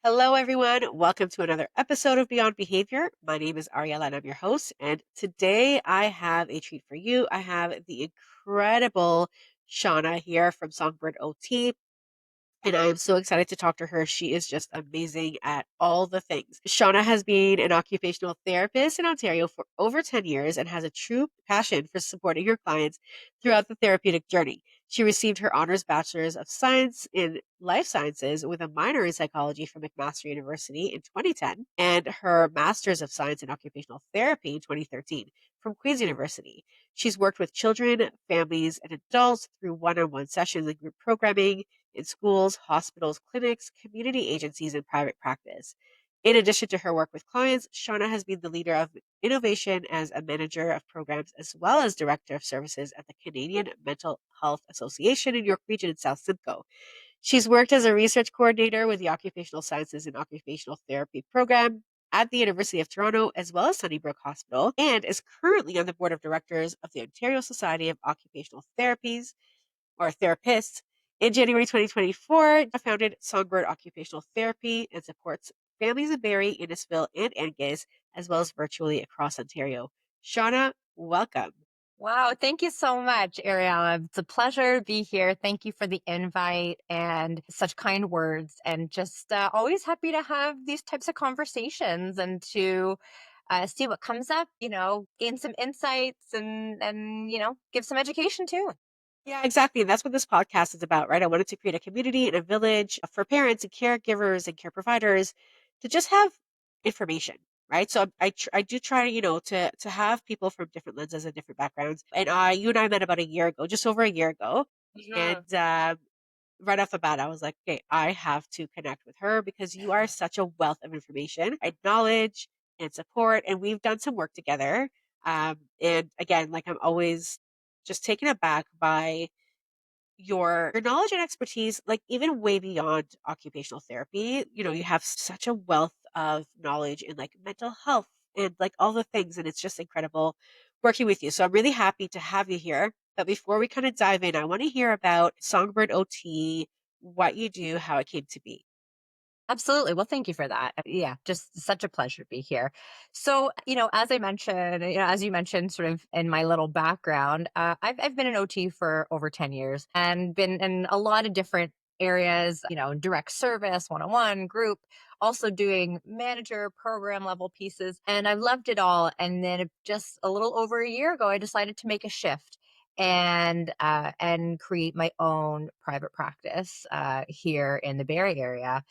Hello, everyone. Welcome to another episode of Beyond Behavior. My name is Ariela and I'm your host. And today I have a treat for you. I have the incredible Shauna here from Songbird OT. And I am so excited to talk to her. She is just amazing at all the things. Shauna has been an occupational therapist in Ontario for over 10 years and has a true passion for supporting her clients throughout the therapeutic journey. She received her honors bachelor's of science in life sciences with a minor in psychology from McMaster University in 2010 and her master's of science in occupational therapy in 2013 from Queen's University. She's worked with children, families, and adults through one-on-one sessions and group programming in schools, hospitals, clinics, community agencies, and private practice. In addition to her work with clients, Shauna has been the leader of innovation as a manager of programs as well as director of services at the Canadian Mental Health Association in York Region in South Simcoe. She's worked as a research coordinator with the Occupational Sciences and Occupational Therapy program at the University of Toronto as well as Sunnybrook Hospital and is currently on the board of directors of the Ontario Society of Occupational Therapies or therapists. In January 2024, I founded Songbird Occupational Therapy and supports families in Barrie, Innisfil, and Angus, as well as virtually across Ontario. Shauna, welcome. Wow, thank you so much, Ariela. It's a pleasure to be here. Thank you for the invite and such kind words. And just always happy to have these types of conversations and to see what comes up, gain some insights and give some education too. Yeah, exactly. And that's what this podcast is about, right? I wanted to create a community and a village for parents and caregivers and care providers to just have information, right? So I do try, to have people from different lenses and different backgrounds. And you and I met about a year ago, just over a year ago, Mhm. and right off the bat, I was like, okay, I have to connect with her because you are such a wealth of information and knowledge and support. And we've done some work together. And again, like I'm always just taken aback by your knowledge and expertise, like even way beyond occupational therapy. You have such a wealth of knowledge in like mental health and like all the things. And it's just incredible working with you. So I'm really happy to have you here. But before we kind of dive in, I want to hear about Songbird OT, what you do, how it came to be. Absolutely. Well, thank you for that. Yeah, just such a pleasure to be here. So, as I mentioned, as you mentioned, sort of in my little background, I've been an OT for over 10 years and been in a lot of different areas, direct service, one on one, group, also doing manager program level pieces. And I've loved it all. And then just a little over a year ago, I decided to make a shift and create my own private practice here in the Barrie area,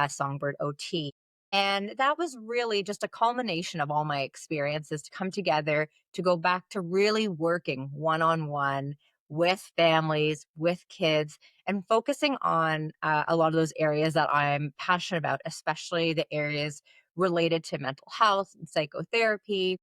Songbird OT. And that was really just a culmination of all my experiences to come together to go back to really working one on one with families, with kids, and focusing on a lot of those areas that I'm passionate about, especially the areas related to mental health and psychotherapy,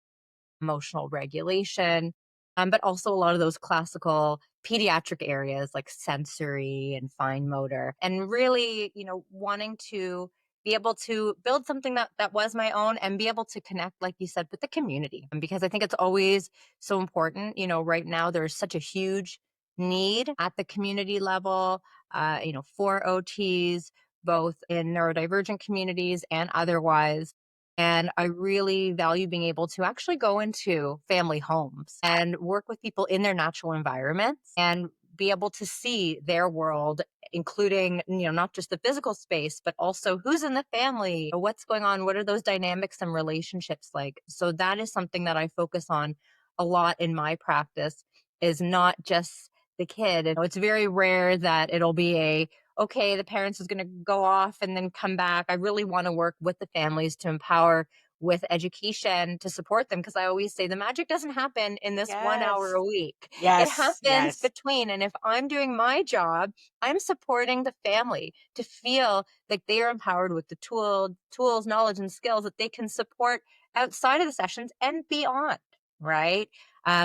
emotional regulation, but also a lot of those classical pediatric areas like sensory and fine motor, and really, wanting to be able to build something that was my own and be able to connect, like you said, with the community. And because I think it's always so important, right now there's such a huge need at the community level, for OTs, both in neurodivergent communities and otherwise. And I really value being able to actually go into family homes and work with people in their natural environments and be able to see their world, including, not just the physical space, but also who's in the family, what's going on, what are those dynamics and relationships like. So that is something that I focus on a lot in my practice, is not just the kid. And it's very rare that it'll be okay, the parents is going to go off and then come back. I really want to work with the families to empower with education to support them, because I always say the magic doesn't happen in this 1 hour Yes. a week. It Yes. happens Yes. between. And if I'm doing my job, I'm supporting the family to feel like they are empowered with the tools, knowledge, and skills that they can support outside of the sessions and beyond. Right.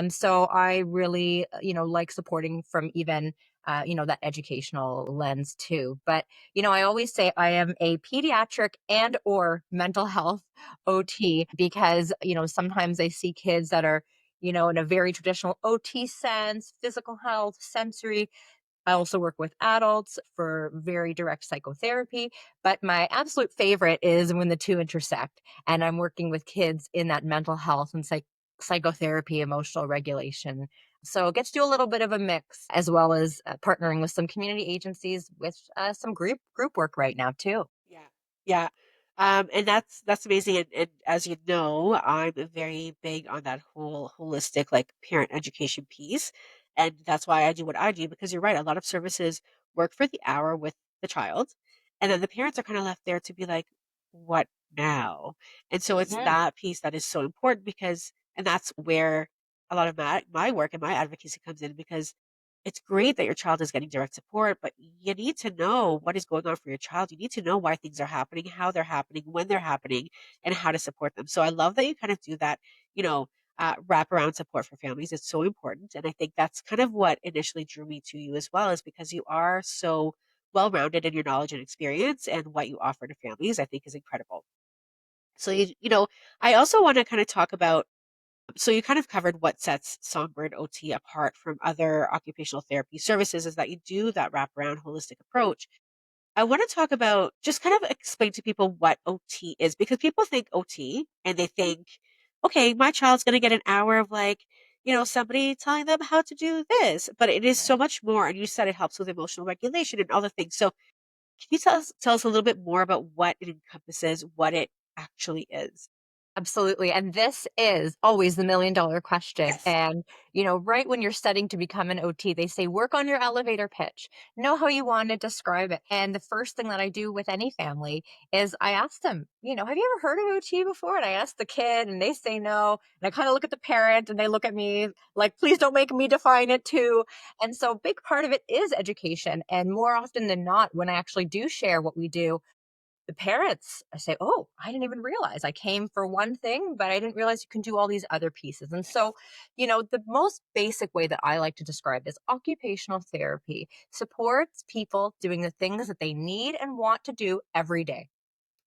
So I really, like supporting from even that educational lens too. But, I always say I am a pediatric and or mental health OT because, sometimes I see kids that are, in a very traditional OT sense, physical health, sensory. I also work with adults for very direct psychotherapy, but my absolute favorite is when the two intersect and I'm working with kids in that mental health and psychotherapy, emotional regulation. So it gets to do a little bit of a mix, as well as partnering with some community agencies with some group work right now too. Yeah. Yeah. And that's amazing. And as you know, I'm very big on that whole holistic like parent education piece. And that's why I do what I do, because you're right. A lot of services work for the hour with the child. And then the parents are kind of left there to be like, what now? And so it's Mhm. that piece that is so important because, and that's where a lot of my work and my advocacy comes in, because it's great that your child is getting direct support, but you need to know what is going on for your child. You need to know why things are happening, how they're happening, when they're happening, and how to support them. So I love that you kind of do that, you know, wraparound support for families. It's so important. And I think that's kind of what initially drew me to you as well, is because you are so well rounded in your knowledge and experience, and what you offer to families, I think is incredible. So, I also want to kind of talk about, so you kind of covered what sets Songbird OT apart from other occupational therapy services, is that you do that wraparound holistic approach. I want to talk about, just kind of explain to people what OT is, because people think OT and they think, okay, my child's going to get an hour of like, somebody telling them how to do this, but it is so Right. much more. And you said it helps with emotional regulation and all the things. So can you tell us a little bit more about what it encompasses, what it actually is? Absolutely. And this is always the $1,000,000 question. Yes. And, right when you're studying to become an OT, they say, work on your elevator pitch, know how you want to describe it. And the first thing that I do with any family is I ask them, have you ever heard of OT before? And I ask the kid and they say no. And I kind of look at the parent and they look at me like, please don't make me define it too. And so, big part of it is education. And more often than not, when I actually do share what we do, the parents say, "Oh, I didn't even realize I came for one thing, but I didn't realize you can do all these other pieces." And Yes. so, the most basic way that I like to describe is occupational therapy supports people doing the things that they need and want to do every day.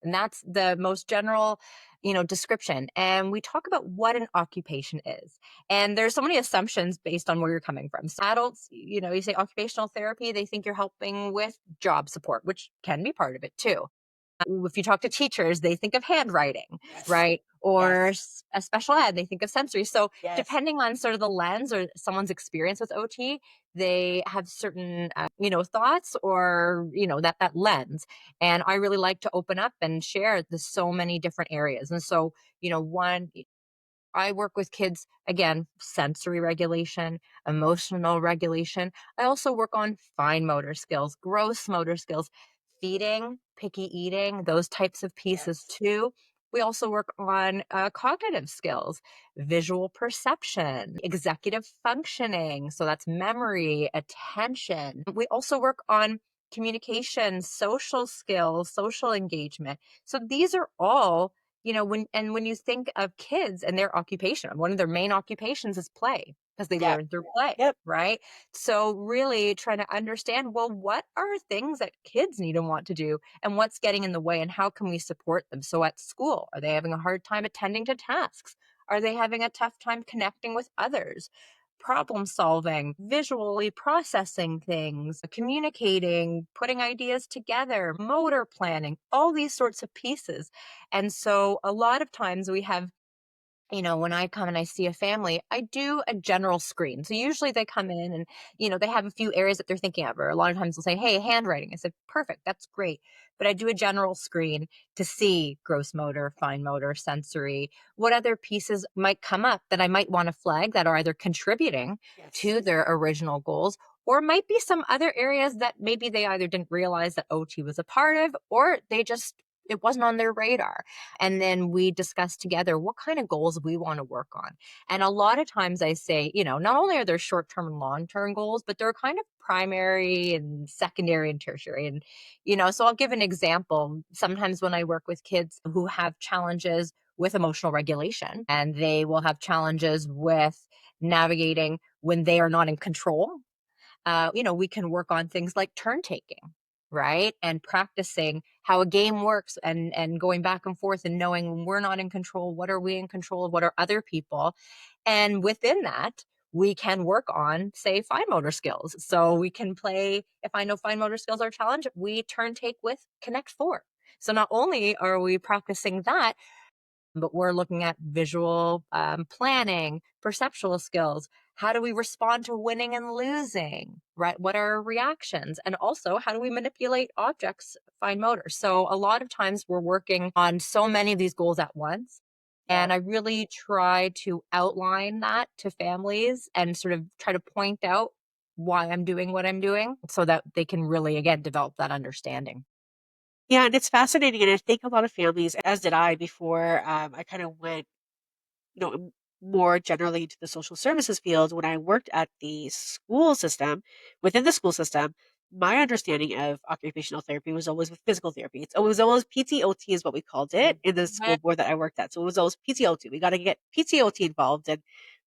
And that's the most general, description. And we talk about what an occupation is. And there's so many assumptions based on where you're coming from. So adults, you say occupational therapy, they think you're helping with job support, which can be part of it too. If you talk to teachers, they think of handwriting, Yes. right? Or Yes. a special ed, they think of sensory. So Yes. depending on sort of the lens or someone's experience with OT, they have certain, thoughts or, that lens. And I really like to open up and share the so many different areas. And so, one, I work with kids, again, sensory regulation, emotional regulation. I also work on fine motor skills, gross motor skills, feeding, picky eating, those types of pieces Yes. too. We also work on cognitive skills, visual perception, executive functioning. So that's memory, attention. We also work on communication, social skills, social engagement. So these are all, when you think of kids and their occupation, one of their main occupations is play because they Yeah. learn through play, Yep. right? So really trying to understand, well, what are things that kids need and want to do and what's getting in the way and how can we support them? So at school, are they having a hard time attending to tasks? Are they having a tough time connecting with others? Problem solving, visually processing things, communicating, putting ideas together, motor planning, all these sorts of pieces. And so a lot of times we have, when I come and I see a family, I do a general screen. So usually they come in and, they have a few areas that they're thinking of, or a lot of times they'll say, hey, handwriting. I said, perfect, that's great. But I do a general screen to see gross motor, fine motor, sensory, what other pieces might come up that I might want to flag that are either contributing Yes. to their original goals, or might be some other areas that maybe they either didn't realize that OT was a part of, or it wasn't on their radar. And then we discuss together what kind of goals we want to work on. And a lot of times I say, not only are there short term and long term goals, but they're kind of primary and secondary and tertiary. And, so I'll give an example. Sometimes when I work with kids who have challenges with emotional regulation, and they will have challenges with navigating when they are not in control, we can work on things like turn taking, right? And practicing how a game works and going back and forth and knowing when we're not in control, what are we in control of, what are other people? And within that, we can work on, say, fine motor skills. So we can play, if I know fine motor skills are a challenge, we turn take with Connect Four. So not only are we practicing that, but we're looking at visual planning, perceptual skills. How do we respond to winning and losing? Right? What are our reactions? And also, how do we manipulate objects, fine motor? So, a lot of times we're working on so many of these goals at once. Yeah. And I really try to outline that to families and sort of try to point out why I'm doing what I'm doing so that they can really, again, develop that understanding. Yeah, and it's fascinating, and I think a lot of families, as did I before, I kind of went, more generally into the social services field. When I worked at the school system, within the school system, my understanding of occupational therapy was always with physical therapy. It was always PTOT is what we called it in the Mhm. school board that I worked at. So it was always PTOT. We got to get PTOT involved. And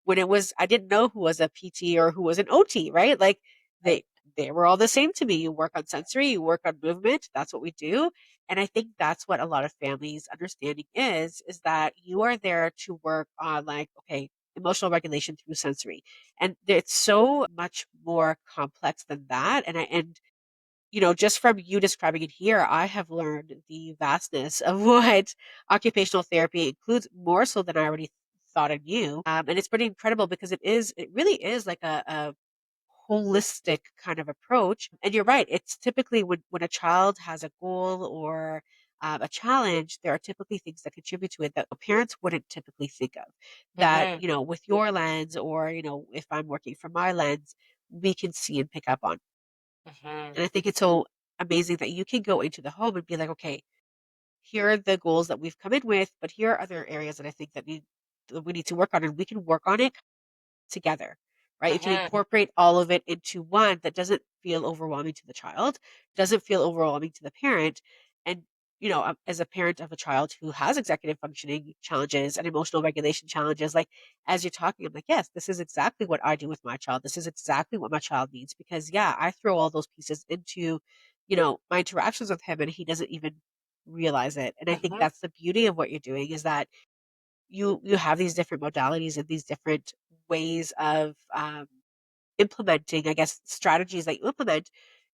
when it was, I didn't know who was a PT or who was an OT, right? Like they Right. they were all the same to me. You work on sensory, you work on movement. That's what we do. And I think that's what a lot of families' understanding is that you are there to work on, like, okay, emotional regulation through sensory. And it's so much more complex than that. Just from you describing it here, I have learned the vastness of what occupational therapy includes more so than I already thought I knew. And it's pretty incredible because it really is like a holistic kind of approach. And you're right. It's typically when a child has a goal or a challenge, there are typically things that contribute to it that parents wouldn't typically think of. That, Mhm. with your lens or, if I'm working from my lens, we can see and pick up on. Mhm. And I think it's so amazing that you can go into the home and be like, okay, here are the goals that we've come in with, but here are other areas that I think that we need to work on, and we can work on it together, right? You can Mhm. incorporate all of it into one that doesn't feel overwhelming to the child, doesn't feel overwhelming to the parent. And, as a parent of a child who has executive functioning challenges and emotional regulation challenges, like as you're talking, I'm like, yes, this is exactly what I do with my child. This is exactly what my child needs because, yeah, I throw all those pieces into, my interactions with him and he doesn't even realize it. And I think Mhm. that's the beauty of what you're doing is that you have these different modalities and these different ways of implementing, I guess, strategies that you implement,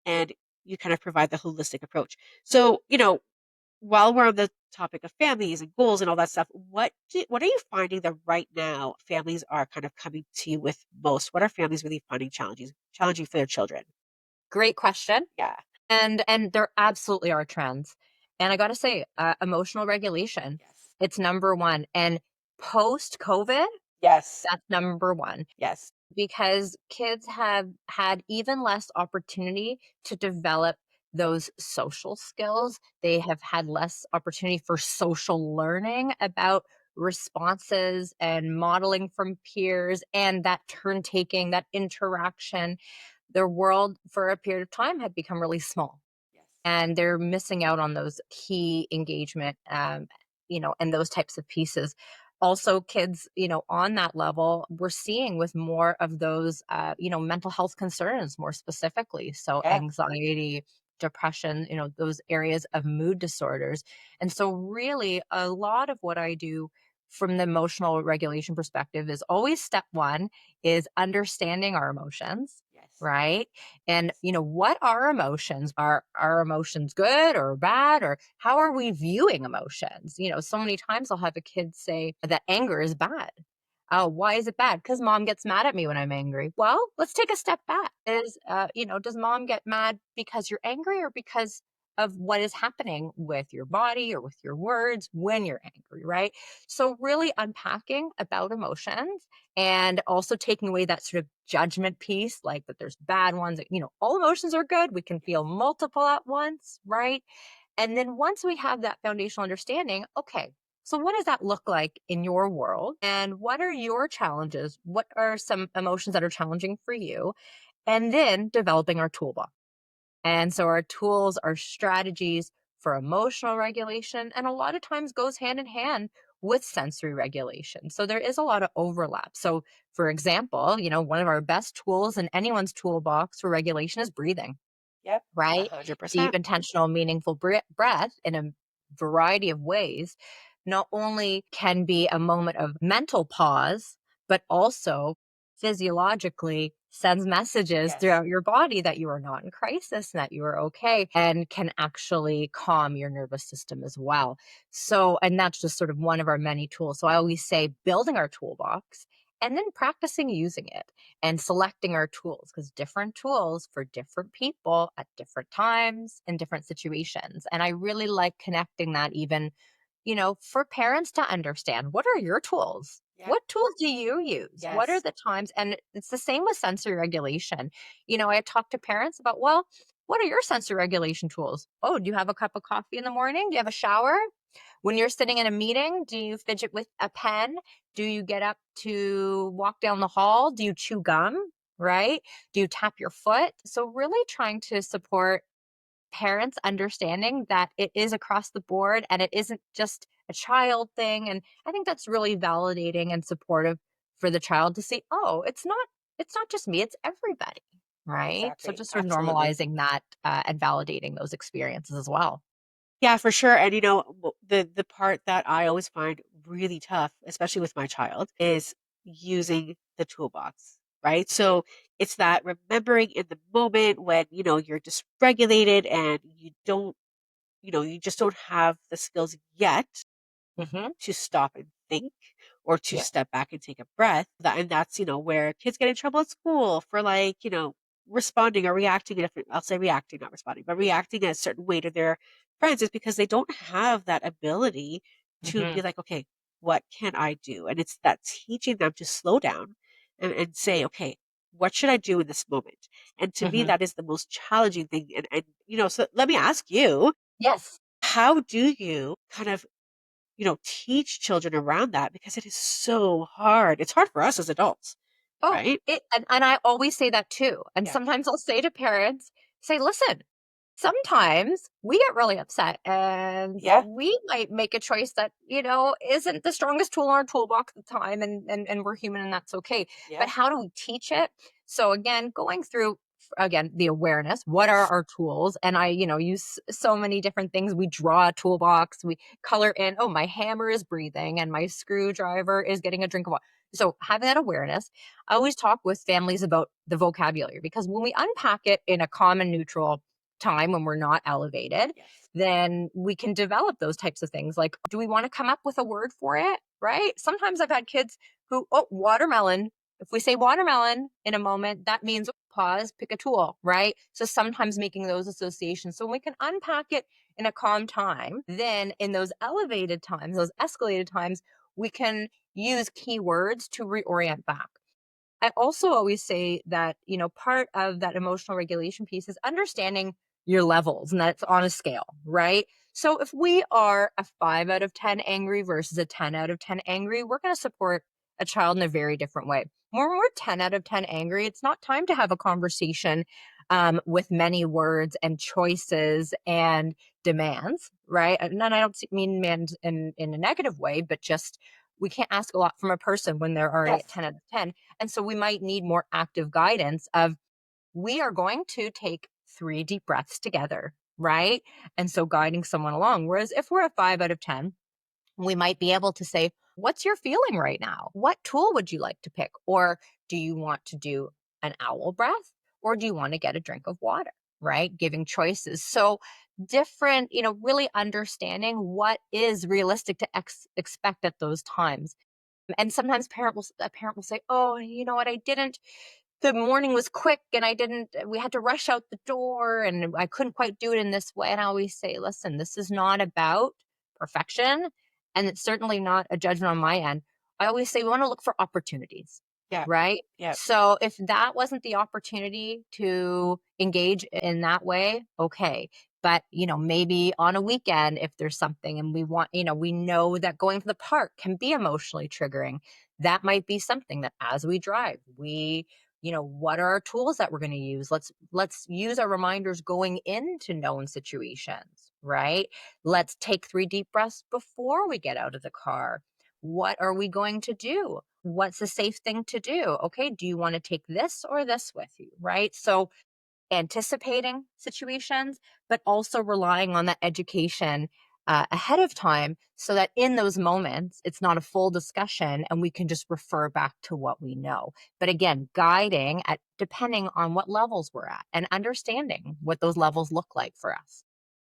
and you kind of provide the holistic approach. So, while we're on the topic of families and goals and all that stuff, what are you finding that right now families are kind of coming to you with most? What are families really finding challenging for their children? Great question. Yeah. And there absolutely are trends. And I got to say, emotional regulation, Yes. it's number one. And post COVID, Yes. that's number one Yes. because kids have had even less opportunity to develop those social skills. They have had less opportunity for social learning about responses and modeling from peers and that turn taking, that interaction. Their world for a period of time had become really small Yes. and they're missing out on those key engagement and those types of pieces. Also kids, on that level we're seeing with more of those mental health concerns more specifically, so Yeah. anxiety, depression, those areas of mood disorders. And so really a lot of what I do from the emotional regulation perspective is always step one is understanding our emotions, Yes. right? And, Yes. what are emotions? Are our emotions good or bad? Or how are we viewing emotions? So many times I'll have a kid say that anger is bad. Oh, why is it bad? Because mom gets mad at me when I'm angry. Well, let's take a step back. Does mom get mad because you're angry or because of what is happening with your body or with your words when you're angry, right? So, really unpacking about emotions and also taking away that sort of judgment piece, like that there's bad ones, all emotions are good. We can Yes. feel multiple at once, right? And then once we have that foundational understanding, okay, so what does that look like in your world? And what are your challenges? What are some emotions that are challenging for you? And then developing our toolbox. And so our tools, our strategies for emotional regulation, and a lot of times goes hand in hand with sensory regulation. So there is a lot of overlap. So, for example, one of our best tools in anyone's toolbox for regulation is breathing, Yep. a right? hundred Deep, percent. intentional, meaningful breath in a variety of ways not only can be a moment of mental pause, but also physiologically sends messages Yes. throughout your body that you are not in crisis and that you are okay, and can actually calm your nervous system as well. So, and that's just sort of one of our many tools. So I always say building our toolbox and then practicing using it and selecting our tools, because different tools for different people at different times in different situations. And I really like connecting that, even, for parents to understand, what are your tools? Yeah. What tools do you use? What are Yes. the times? And it's the same with sensory regulation. I talk to parents about, well, what are your sensory regulation tools? Oh, do you have a cup of coffee in the morning? Do you have a shower? When you're sitting in a meeting, do you fidget with a pen? Do you get up to walk down the hall? Do you chew gum? Right? Do you tap your foot? So, really trying to support parents understanding that it is across the board and it isn't just a child thing. And I think that's really validating and supportive for the child to see, oh, it's not just me, it's everybody. Right. So Exactly. just sort of Absolutely. normalizing that, and validating those experiences as well. Yeah, for sure. And the part that I always find really tough, especially with my child, is using the toolbox, right? So it's that remembering in the moment when, you're dysregulated and you just don't have the skills yet Hmm. to stop and think or to Yeah. step back and take a breath. And that's, where kids get in trouble at school for like, responding or reacting in a different, I'll say reacting, not responding, but reacting in a certain way to their friends is because they don't have that ability to Hmm. be like, okay, what can I do? And it's that teaching them to slow down and say, okay, what should I do in this moment? And to me, Hmm. that is the most challenging thing. So let me ask you, Yes. how do you kind of teach children around that because it is so hard. It's hard for us as adults, Oh, right? and I always say that too. And Yeah. sometimes I'll say to parents, say, listen, sometimes we get really upset and Yeah. we might make a choice that, isn't the strongest tool in our toolbox at the time, and we're human and that's okay. But Yeah. how do we teach it? So again, going through again the awareness, what are our tools? And I, use so many different things. We draw a toolbox, we color in, oh, my hammer is breathing and my screwdriver is getting a drink of water. So having that awareness, I always talk with families about the vocabulary, because when we unpack it in a common neutral time when we're not elevated, Yes. then we can develop those types of things. Like, do we want to come up with a word for it? Right. Sometimes I've had kids who, oh, watermelon. If we say watermelon in a moment, that means pause, pick a tool. Right. So sometimes making those associations. So when we can unpack it in a calm time, then in those elevated times, those escalated times, we can use keywords to reorient back. I also always say that, part of that emotional regulation piece is understanding your levels and that it's on a scale, right? So if we are a 5 out of 10 angry versus a 10 out of 10 angry, we're going to support a child in a very different way. When we're 10 out of 10 angry, it's not time to have a conversation, with many words and choices and demands, right? And then I don't mean demands in a negative way, but just we can't ask a lot from a person when they're already at Yes. 10 out of 10. And so we might need more active guidance of, we are going to take 3 deep breaths together, right? And so guiding someone along. Whereas if we're a 5 out of 10, we might be able to say, what's your feeling right now? What tool would you like to pick? Or do you want to do an owl breath? Or do you want to get a drink of water? Right? Giving choices. So different, really understanding what is realistic to expect at those times. And sometimes a parent will say, oh, you know what, I didn't, the morning was quick and we had to rush out the door and I couldn't quite do it in this way. And I always say, listen, this is not about perfection. And it's certainly not a judgment on my end. I always say we want to look for opportunities, Yeah. right? Yeah. So if that wasn't the opportunity to engage in that way, okay. But, maybe on a weekend, if there's something and we know that going to the park can be emotionally triggering, that might be something that as we drive, what are our tools that we're going to use? Let's use our reminders going into known situations, right? Let's take 3 deep breaths before we get out of the car. What are we going to do? What's a safe thing to do? Okay, do you want to take this or this with you, right? So anticipating situations, but also relying on that education, ahead of time so that in those moments, it's not a full discussion and we can just refer back to what we know. But again, guiding at depending on what levels we're at and understanding what those levels look like for us.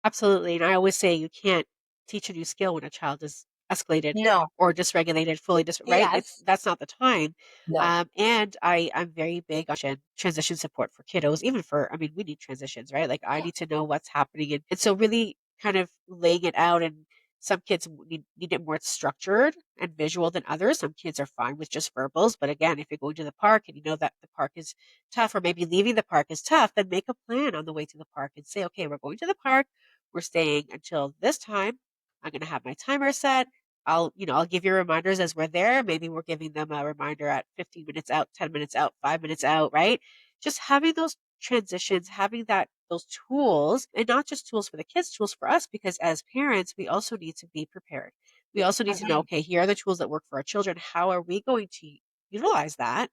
Absolutely, and I always say you can't teach a new skill when a child is escalated No. or dysregulated, fully right? It's Yes. that's not the time. No. And I'm very big on transition support for kiddos, even for I mean, we need transitions, right? Like I Yeah. need to know what's happening, and so really kind of laying it out. And some kids need it more structured and visual than others. Some kids are fine with just verbals, but again, if you're going to the park and you know that the park is tough, or maybe leaving the park is tough, then make a plan on the way to the park and say, okay, we're going to the park, we're staying until this time. I'm going to have my timer set. I'll give you reminders as we're there. Maybe we're giving them a reminder at 15 minutes out, 10 minutes out, 5 minutes out, right? Just having those transitions, having those tools, and not just tools for the kids, tools for us, because as parents, we also need to be prepared. We also need to know, Mhm. okay, here are the tools that work for our children. How are we going to utilize that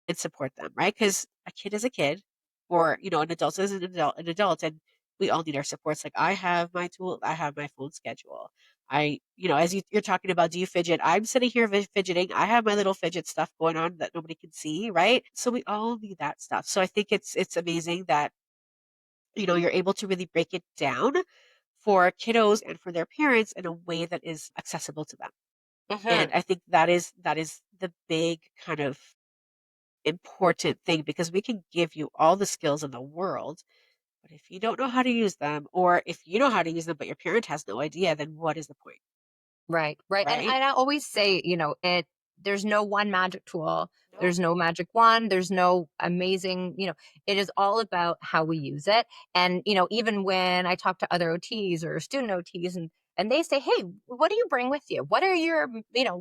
and support them, right? Because a kid is a kid, or an adult is an adult, and we all need our supports. Like I have my tool, I have my phone schedule. As you're talking about, do you fidget? I'm sitting here fidgeting. I have my little fidget stuff going on that nobody can see, right? So we all need that stuff. So I think it's amazing that you're able to really break it down for kiddos and for their parents in a way that is accessible to them. And Mhm. I think that is the big kind of important thing, because we can give you all the skills in the world, but if you don't know how to use them, or if you know how to use them but your parent has no idea, then what is the point, Right, right, right? and I always say, there's no one magic tool, No. there's no magic wand, there's no amazing, it is all about how we use it, and, even when I talk to other OTs or student OTs and they say, "Hey, what do you bring with you? What are your,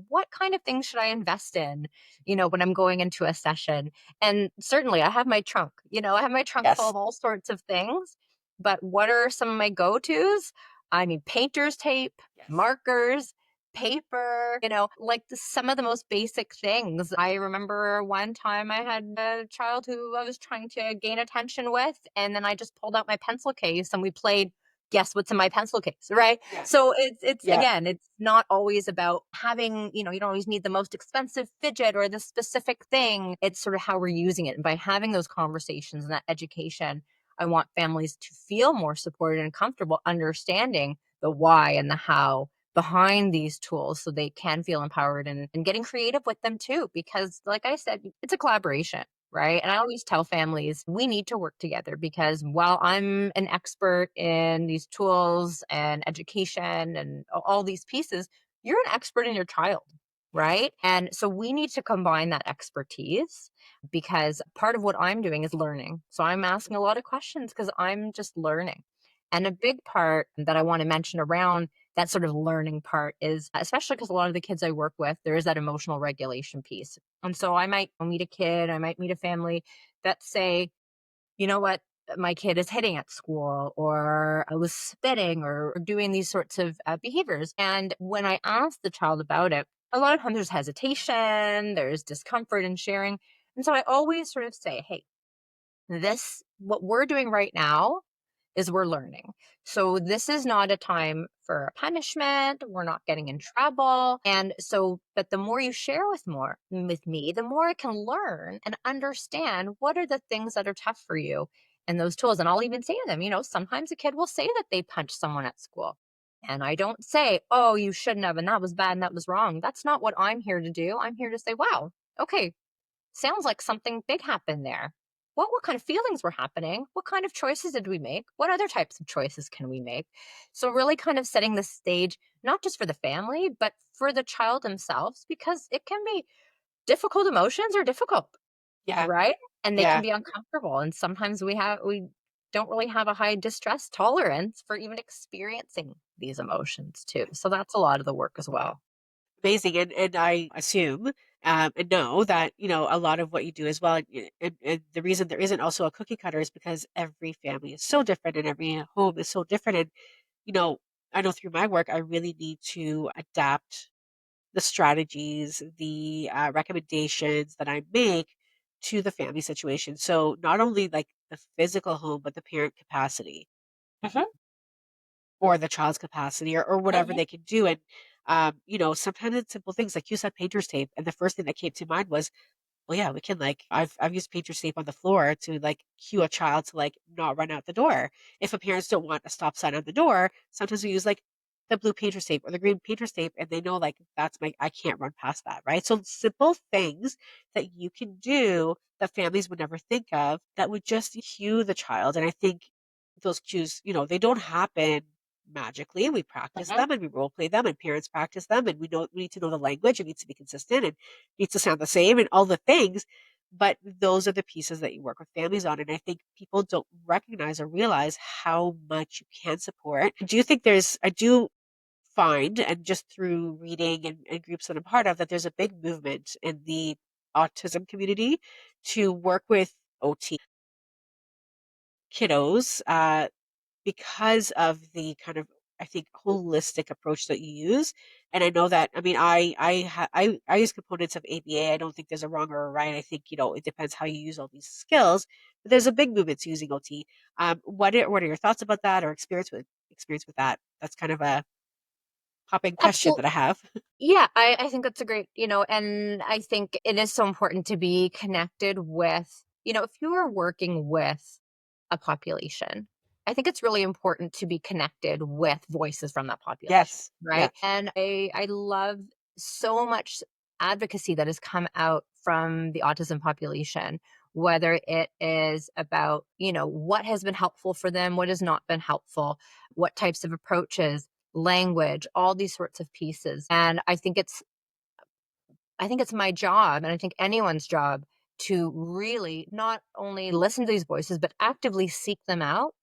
what kind of things should I invest in, when I'm going into a session?" And certainly I have my trunk, I have my trunk full Yes. of all sorts of things, but what are some of my go-tos? I need painter's tape, Yes. markers, paper, like some of the most basic things. I remember one time I had a child who I was trying to gain attention with, and then I just pulled out my pencil case and we played guess what's in my pencil case, right? Yes. So it's Yeah. again, it's not always about having, you don't always need the most expensive fidget or the specific thing. It's sort of how we're using it. And by having those conversations and that education, I want families to feel more supported and comfortable understanding the why and the how behind these tools so they can feel empowered and getting creative with them too. Because, like I said, it's a collaboration. Right. And I always tell families we need to work together because while I'm an expert in these tools and education and all these pieces, you're an expert in your child. Yes. Right. And so we need to combine that expertise because part of what I'm doing is learning. So I'm asking a lot of questions because I'm just learning. And a big part that I want to mention around that sort of learning part is, especially because a lot of the kids I work with, there is that emotional regulation piece. And so I might meet a kid, I might meet a family that say, you know what, my kid is hitting at school, or I was spitting, or doing these sorts of behaviors. And when I ask the child about it, a lot of times there's hesitation, there's discomfort in sharing. And so I always sort of say, hey, what we're doing right now is we're learning. So this is not a time for a punishment. We're not getting in trouble. And so, but the more you share with me, the more I can learn and understand what are the things that are tough for you and those tools. And I'll even say to them, sometimes a kid will say that they punched someone at school. And I don't say, oh, you shouldn't have, and that was bad and that was wrong. That's not what I'm here to do. I'm here to say, wow, okay, sounds like something big happened there. What kind of feelings were happening? What kind of choices did we make? What other types of choices can we make? So really kind of setting the stage not just for the family, but for the child themselves because it can be difficult emotions are difficult, Yeah. right? And they can Yeah. be uncomfortable and sometimes we don't really have a high distress tolerance for even experiencing these emotions too. So that's a lot of the work as well. Amazing. And I assume and know that a lot of what you do as well. And the reason there isn't also a cookie cutter is because every family is so different and every home is so different. And you know, I know through my work, I really need to adapt the strategies, the recommendations that I make to the family situation. So not only like the physical home, but the parent capacity. Mhm. or the child's capacity or whatever Mhm. they can do. And, sometimes it's simple things like you said, painter's tape. And the first thing that came to mind was, well, yeah, we can like I've used painter's tape on the floor to like cue a child to like not run out the door. If a parents don't want a stop sign on the door, sometimes we use like the blue painter's tape or the green painter's tape, and they know like I can't run past that, right? So simple things that you can do that families would never think of that would just cue the child. And I think those cues, they don't happen magically. We practice Mhm. them and we role play them and parents practice them, and we need to know the language. It needs to be consistent and needs to sound the same and all the things. But those are the pieces that you work with families on. And I think people don't recognize or realize how much you can support. I do find, and just through reading and groups that I'm part of, that there's a big movement in the autism community to work with OT kiddos, because of the kind of, I think, holistic approach that you use. And I know that, I mean, I use components of ABA. I don't think there's a wrong or a right. I think, it depends how you use all these skills. But there's a big movement to using OT. What are your thoughts about that, or experience with that? That's kind of a popping question Absolutely. that I have. Yeah, I think that's a great, and I think it is so important to be connected with, if you are working with a population, I think it's really important to be connected with voices from that population, Yes. Yeah. right? And I love so much advocacy that has come out from the autism population, whether it is about, what has been helpful for them, what has not been helpful, what types of approaches, language, all these sorts of pieces. And I think it's my job, and I think anyone's job, to really not only listen to these voices but actively seek them out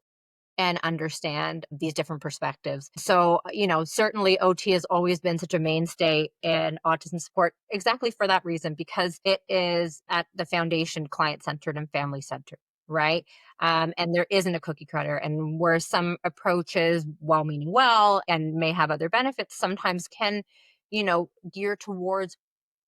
and understand these different perspectives. So, certainly OT has always been such a mainstay in autism support exactly for that reason, because it is at the foundation client centered and family centered. Right. And there isn't a cookie cutter. And where some approaches, while meaning well and may have other benefits, sometimes can, gear towards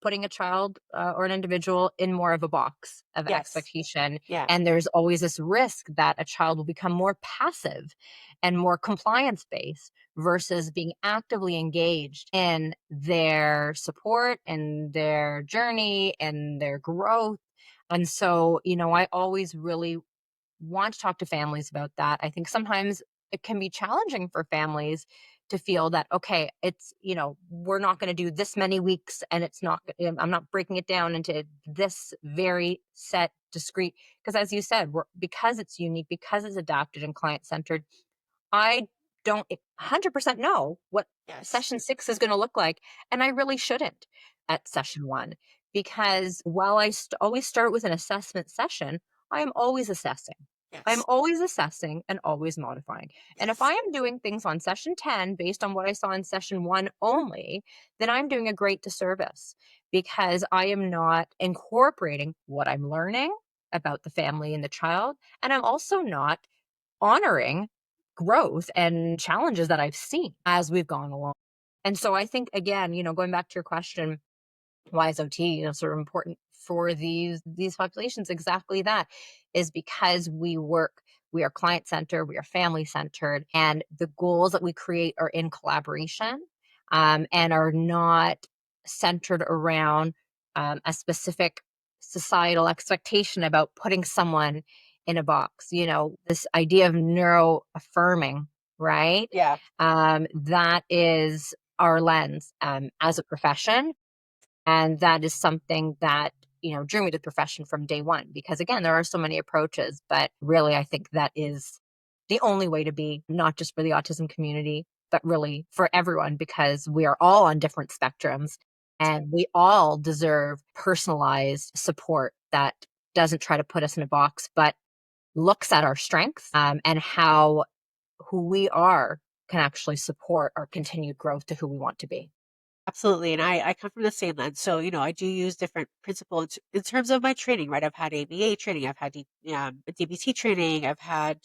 putting a child or an individual in more of a box of Yes. expectation. Yeah. And there's always this risk that a child will become more passive and more compliance based versus being actively engaged in their support and their journey and their growth. And so, I always really want to talk to families about that. I think sometimes it can be challenging for families to feel that, okay, it's, we're not going to do this many weeks, and it's not, I'm not breaking it down into this very set, discrete, because as you said, because it's unique, because it's adapted and client centered, I don't 100% know what Yes. session 6 is gonna look like, and I really shouldn't at session 1, because while I always start with an assessment session, I am always assessing. I'm Yes. always assessing and always modifying, and if I Yes. am doing things on session 10 based on what I saw in session 1 only, then I'm doing a great disservice, because I am not incorporating what I'm learning about the family and the child, and I'm also not honoring growth and challenges that I've seen as we've gone along. And so I think, again, going back to your question, why is OT, sort of important for these populations? Exactly that is because we are client centered, we are family centered, and the goals that we create are in collaboration, and are not centered around a specific societal expectation about putting someone in a box. This idea of neuro affirming, right? Yeah. That is our lens as a profession, and that is something that, drew me to the profession from day one, because again, there are so many approaches, but really, I think that is the only way to be, not just for the autism community, but really for everyone, because we are all on different spectrums and we all deserve personalized support that doesn't try to put us in a box, but looks at our strengths, and how who we are can actually support our continued growth to who we want to be. Absolutely. And I come from the same lens. So, I do use different principles in terms of my training, right? I've had ABA training, I've had DBT training, I've had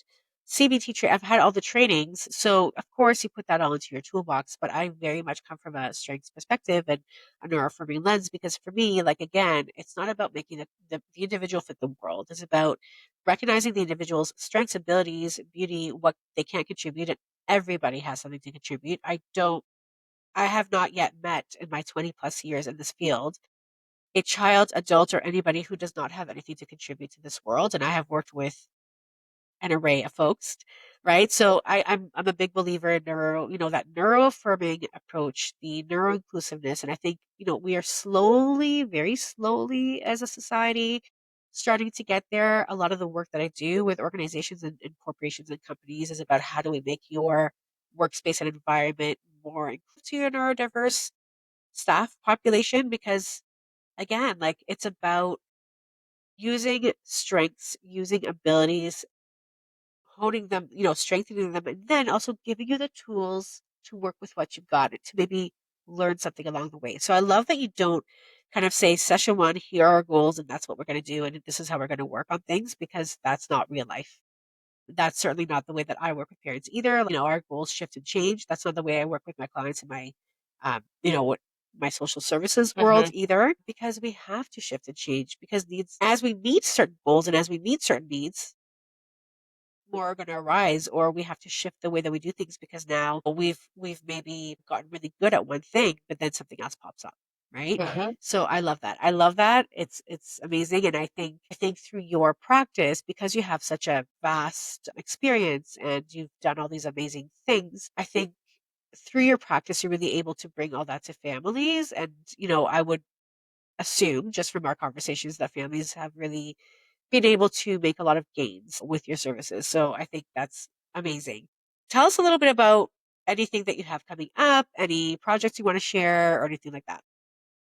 CBT training, I've had all the trainings. So, of course, you put that all into your toolbox. But I very much come from a strengths perspective and a neuroaffirming lens, because for me, like, again, it's not about making the individual fit the world. It's about recognizing the individual's strengths, abilities, beauty, what they can contribute, everybody has something to contribute. I have not yet met in my 20 plus years in this field a child, adult, or anybody who does not have anything to contribute to this world. And I have worked with an array of folks, right? So I'm a big believer in that neuro affirming approach, the neuro inclusiveness, and I think we are slowly, very slowly, as a society, starting to get there. A lot of the work that I do with organizations and corporations and companies is about how do we make your workspace and environment more inclusive to your neurodiverse staff population, because again, like it's about using strengths, using abilities, honing them, strengthening them, and then also giving you the tools to work with what you've got and to maybe learn something along the way. So I love that you don't kind of say, session one, here are our goals, and that's what we're going to do, and this is how we're going to work on things, because that's not real life. That's certainly not the way that I work with parents either. Our goals shift and change. That's not the way I work with my clients in my, what my social services world either, because we have to shift and change because needs, as we meet certain goals and as we meet certain needs, more are going to arise, or we have to shift the way that we do things because now we've maybe gotten really good at one thing, but then something else pops up, right? So I love that. I love that. It's amazing, and I think through your practice, because you have such a vast experience and you've done all these amazing things, I think through your practice you're really able to bring all that to families, and I would assume just from our conversations that families have really been able to make a lot of gains with your services. So I think that's amazing. Tell us a little bit about anything that you have coming up, any projects you want to share, or anything like that.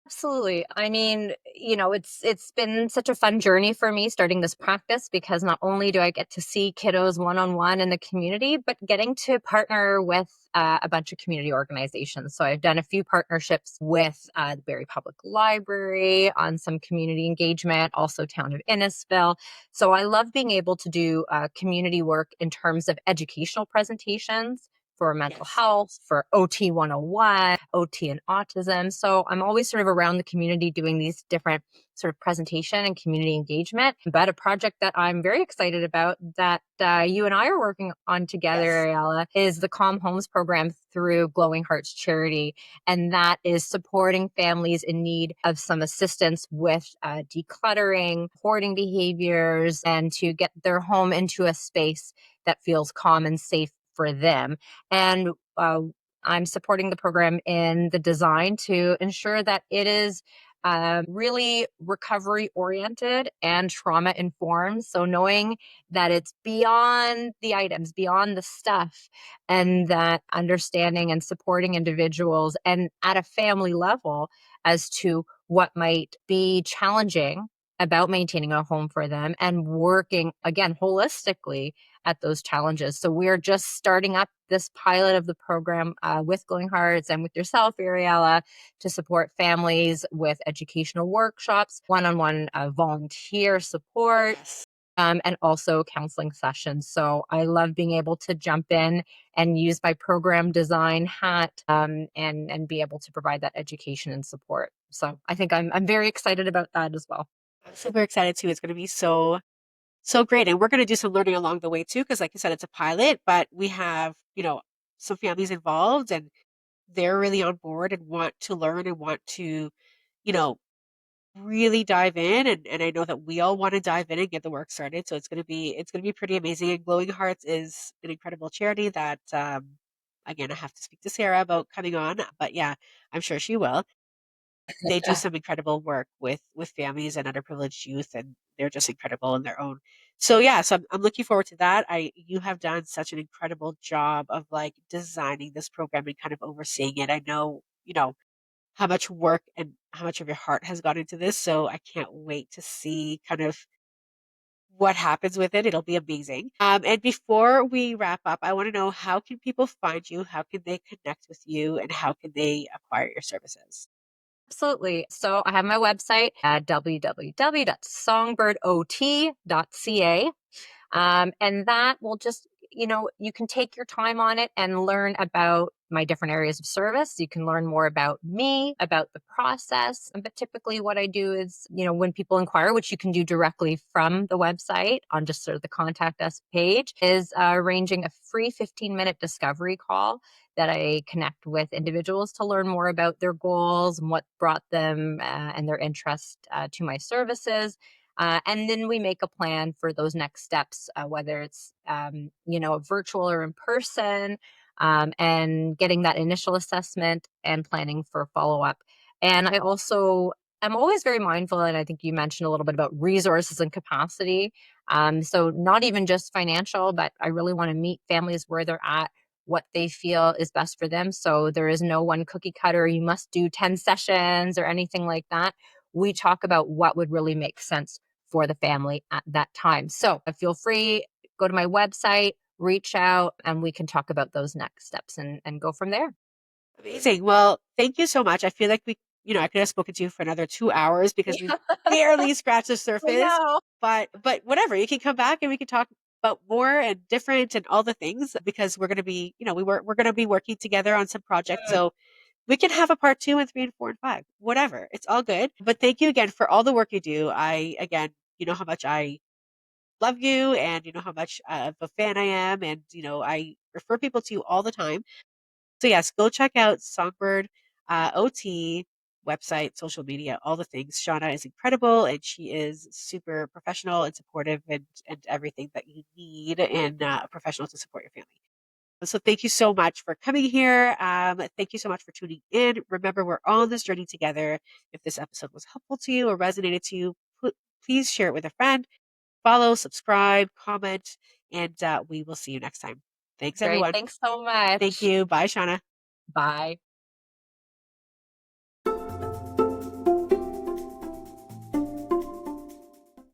Absolutely. I mean, it's been such a fun journey for me starting this practice, because not only do I get to see kiddos one on one in the community, but getting to partner with a bunch of community organizations. So I've done a few partnerships with the Barrie Public Library on some community engagement, also Town of Innisfil. So I love being able to do community work in terms of educational presentations for mental Yes. health, for OT 101, OT and autism. So I'm always sort of around the community doing these different sort of presentation and community engagement. But a project that I'm very excited about that you and I are working on together, Yes. Ariela, is the Calm Homes program through Glowing Hearts Charity. And that is supporting families in need of some assistance with decluttering, hoarding behaviors, and to get their home into a space that feels calm and safe for them. And I'm supporting the program in the design to ensure that it is really recovery oriented and trauma informed. So, knowing that it's beyond the items, beyond the stuff, and that understanding and supporting individuals and at a family level as to what might be challenging about maintaining a home for them, and working again holistically at those challenges. So we're just starting up this pilot of the program with Glowing Hearts and with yourself, Ariella, to support families with educational workshops, one-on-one volunteer support, Yes. and also counseling sessions. So I love being able to jump in and use my program design hat, and be able to provide that education and support. So I think I'm very excited about that as well. I'm super excited too. It's going to be so great, and we're going to do some learning along the way too, because like you said, it's a pilot, but we have some families involved, and they're really on board and want to learn and want to you know really dive in, and I know that we all want to dive in and get the work started. So it's gonna be pretty amazing. And Glowing Hearts is an incredible charity that again I have to speak to Sarah about coming on, but yeah, I'm sure she will. They do some incredible work with families and underprivileged youth, and they're just incredible in their own. So yeah, so I'm looking forward to that. I You have done such an incredible job of like designing this program and kind of overseeing it. I know, how much work and how much of your heart has gone into this. So I can't wait to see kind of what happens with it. It'll be amazing. And before we wrap up, I want to know, how can people find you? How can they connect with you? And how can they acquire your services? Absolutely. So I have my website at www.songbirdot.ca. And that will just you can take your time on it and learn about my different areas of service. You can learn more about me, about the process. But typically, what I do is, when people inquire, which you can do directly from the website on just sort of the contact us page, is arranging a free 15-minute discovery call that I connect with individuals to learn more about their goals and what brought them and their interest to my services. And then we make a plan for those next steps, whether it's, virtual or in person, and getting that initial assessment and planning for follow up. And I'm always very mindful, and I think you mentioned a little bit about resources and capacity. So, not even just financial, but I really want to meet families where they're at, what they feel is best for them. So, there is no one cookie cutter, you must do 10 sessions or anything like that. We talk about what would really make sense for the family at that time. So feel free, go to my website, reach out, and we can talk about those next steps and go from there. Amazing. Well, thank you so much. I feel like I could have spoken to you for another 2 hours because we've Yeah, barely scratched the I surface. know. But whatever, you can come back and we can talk about more and different and all the things because we're gonna be, we're gonna be working together on some projects. Good. So we can have a part two and three and four and five, whatever. It's all good. But thank you again for all the work you do. You know how much I love you and you know how much of a fan I am. And, I refer people to you all the time. So yes, go check out Songbird OT website, social media, all the things. Shauna is incredible and she is super professional and supportive and everything that you need in a professional to support your family. So thank you so much for coming here. Thank you so much for tuning in. Remember, we're all on this journey together. If this episode was helpful to you or resonated to you, please share it with a friend. Follow, subscribe, comment, and we will see you next time. Thanks, Great. everyone. Thanks so Thank much. you. Bye, Shauna. Bye.